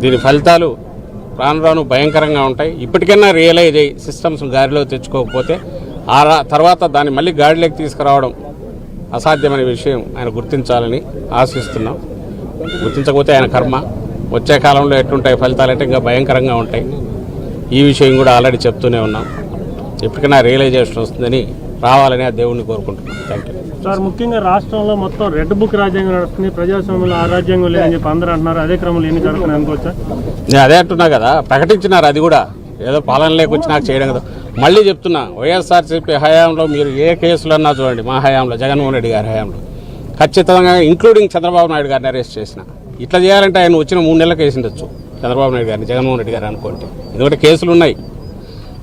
దీని ఫలితాలు రాను రాను భయంకరంగా ఉంటాయి. ఇప్పటికైనా రియలైజ్ అయ్యి సిస్టమ్స్ గాడిలో తెచ్చుకోకపోతే తర్వాత దాన్ని మళ్ళీ గాడిలోకి తీసుకురావడం అసాధ్యమైన విషయం ఆయన గుర్తించాలని ఆశిస్తున్నాం. గుర్తించకపోతే ఆయన కర్మ. వచ్చే కాలంలో ఎట్లుంటాయి ఫలితాలు అంటే ఇంకా భయంకరంగా ఉంటాయి. ఈ విషయం కూడా ఆల్రెడీ చెప్తూనే ఉన్నాం. ఎప్పటికైనా రియలైజేషన్ వస్తుందని రావాలని ఆ దేవుడిని కోరుకుంటున్నాం. Thank you sir. ముఖ్యంగా రాష్ట్రంలో మొత్తం రెడ్ బుక్ రాజ్యాంగం నడుస్తుంది, ప్రజాస్వామ్యంలో ఆ రాజ్యాంగం లేదని చెప్పి అందరూ అంటున్నారు. అదే క్రమంలో ఎన్ని జరుగుతున్నాయి అనుకోవచ్చా? నేను అదే అంటున్నా కదా, ప్రకటించినారు. అది కూడా ఏదో పాలన లేకొచ్చి నాకు చేయడం కదా. మళ్ళీ చెప్తున్నా, వైఎస్ఆర్సీపీ హయాంలో మీరు ఏ కేసులు అన్నా చూడండి, మా హయాంలో జగన్మోహన్ రెడ్డి గారి హయాంలో ఖచ్చితంగా ఇంక్లూడింగ్ చంద్రబాబు నాయుడు గారిని అరెస్ట్ చేసిన. ఇట్లా చేయాలంటే ఆయన వచ్చిన 3 నెలలకు వేసిండొచ్చు చంద్రబాబు నాయుడు గారిని, జగన్మోహన్ రెడ్డి గారు అనుకోండి. ఎందుకంటే కేసులు ఉన్నాయి.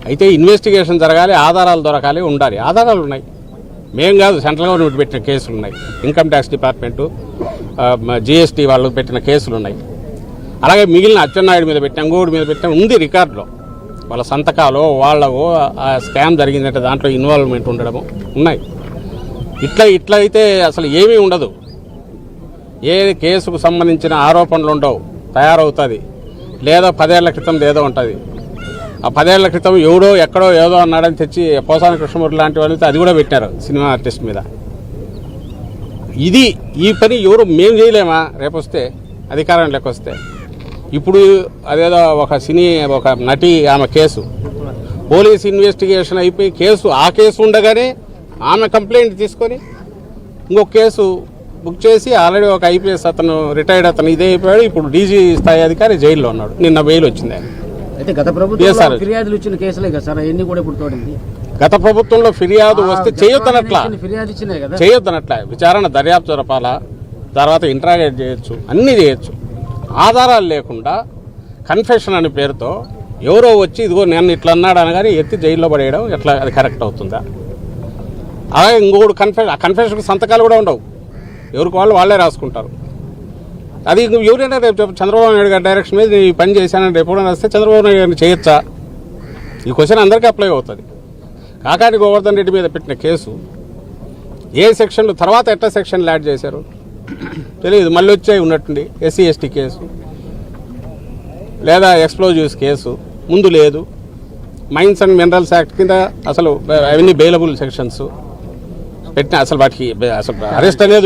అయితే ఇన్వెస్టిగేషన్ జరగాలి, ఆధారాలు దొరకాలి, ఉండాలి. ఆధారాలు ఉన్నాయి. మేం కాదు, సెంట్రల్ గవర్నమెంట్ పెట్టిన కేసులు ఉన్నాయి. ఇన్కమ్ ట్యాక్స్ డిపార్ట్మెంటు, జిఎస్టీ వాళ్ళు పెట్టిన కేసులు ఉన్నాయి. అలాగే మిగిలిన అచ్చెన్నాయుడు మీద పెట్టిన, ఇంకోటి మీద పెట్టిన ఉంది రికార్డులో. వాళ్ళ సంతకాలు, వాళ్ళకు ఆ స్కామ్ జరిగిందంటే దాంట్లో ఇన్వాల్వ్మెంట్ ఉండడము ఉన్నాయి. ఇట్లా అయితే అసలు ఏమీ ఉండదు. ఏ కేసుకు సంబంధించిన ఆరోపణలు ఉండవు, తయారవుతుంది. లేదా 10 ఏళ్ల క్రితం ఏదో ఉంటుంది. ఆ 10 ఏళ్ల క్రితం ఎవడో ఎక్కడో ఏదో అన్నాడని తెచ్చి పోసాని కృష్ణమూర్తి లాంటి వాళ్ళు అది కూడా పెట్టారు సినిమా ఆర్టిస్ట్ మీద. ఈ పని ఎవరు మేము చేయలేమా? రేపొస్తే అధికారం లేకొస్తే. ఇప్పుడు అదేదో ఒక నటి ఆమె కేసు పోలీస్ ఇన్వెస్టిగేషన్ అయిపోయి ఆ కేసు ఉండగానే ఆమె కంప్లైంట్ తీసుకొని ఇంకొక కేసు బుక్ చేసి ఆల్రెడీ ఒక ఐపీఎస్ అతను రిటైర్డ్ అతను ఇదే అయిపోయాడు. ఇప్పుడు డీజీ స్థాయి అధికారి జైల్లో ఉన్నాడు. నిన్న బెయిల్ వచ్చింది ఆయన. అయితే గత ప్రభుత్వంలో ఫిర్యాదులు ఇచ్చిన కేసులే కదా సార్, అవన్నీ కూడా ఇప్పుడు తోడింది. గత ప్రభుత్వంలో ఫిర్యాదు వస్తే చేయొద్దనట్లా విచారణ దర్యాప్తు జరపాలా, తర్వాత ఇంట్రాగేట్ చేయొచ్చు, అన్నీ చేయొచ్చు. ఆధారాలు లేకుండా కన్ఫెషన్ అనే పేరుతో ఎవరో వచ్చి ఇదిగో నేను ఇట్లా అన్నాడు అనగానే ఎత్తి జైల్లో పడేయడం ఎట్లా, అది కరెక్ట్ అవుతుందా? అలాగే ఇంకోటి కన్ఫెషన్ సంతకాలు కూడా ఉండవు. ఎవరికి వాళ్ళే రాసుకుంటారు. అది ఎవరైనా రేపు చంద్రబాబు నాయుడు గారి డైరెక్షన్ మీద ఈ పని చేశానని రేపు కూడా వస్తే చంద్రబాబు నాయుడు గారిని చేయొచ్చా? ఈ క్వశ్చన్ అందరికీ అప్లై అవుతుంది. కాకాని గోవర్ధన్ రెడ్డి మీద పెట్టిన కేసు ఏ సెక్షన్లు తర్వాత ఎట్లా సెక్షన్లు యాడ్ చేశారు తెలియదు. మళ్ళీ వచ్చాయి ఉన్నట్టుండి ఎస్సీ ఎస్టీ కేసు, లేదా ఎక్స్ప్లోజివ్స్ కేసు ముందు లేదు. మైన్స్ అండ్ మినరల్స్ యాక్ట్ కింద అసలు అవన్నీ బెయిలబుల్ సెక్షన్స్ పెట్టిన, అసలు వాటికి అసలు అరెస్ట్ అనేది